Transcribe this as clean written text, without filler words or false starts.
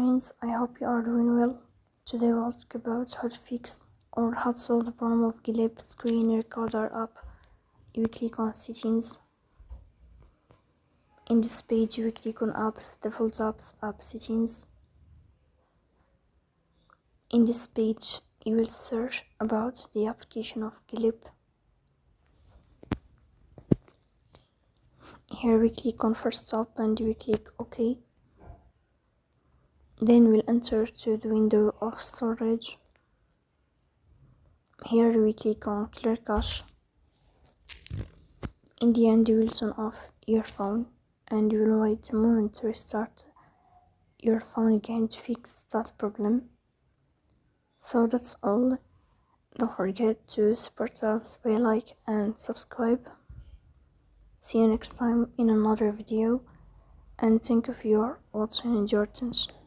friends, I hope you are doing well. Today we'll talk about how to fix or how to solve the problem of Glip screen recorder app. You click on settings. In this page you click on apps, default apps, app settings. In this page you will search about the application of Glip. Here we click on first stop and we click OK. Then we'll enter to the window of storage. Here we click on clear cache. In the end you will turn off your phone and you will wait a moment to restart your phone again to fix that problem. So that's all. Don't forget to support us by like and subscribe. See you next time in another video, and thank you for your watching and your attention.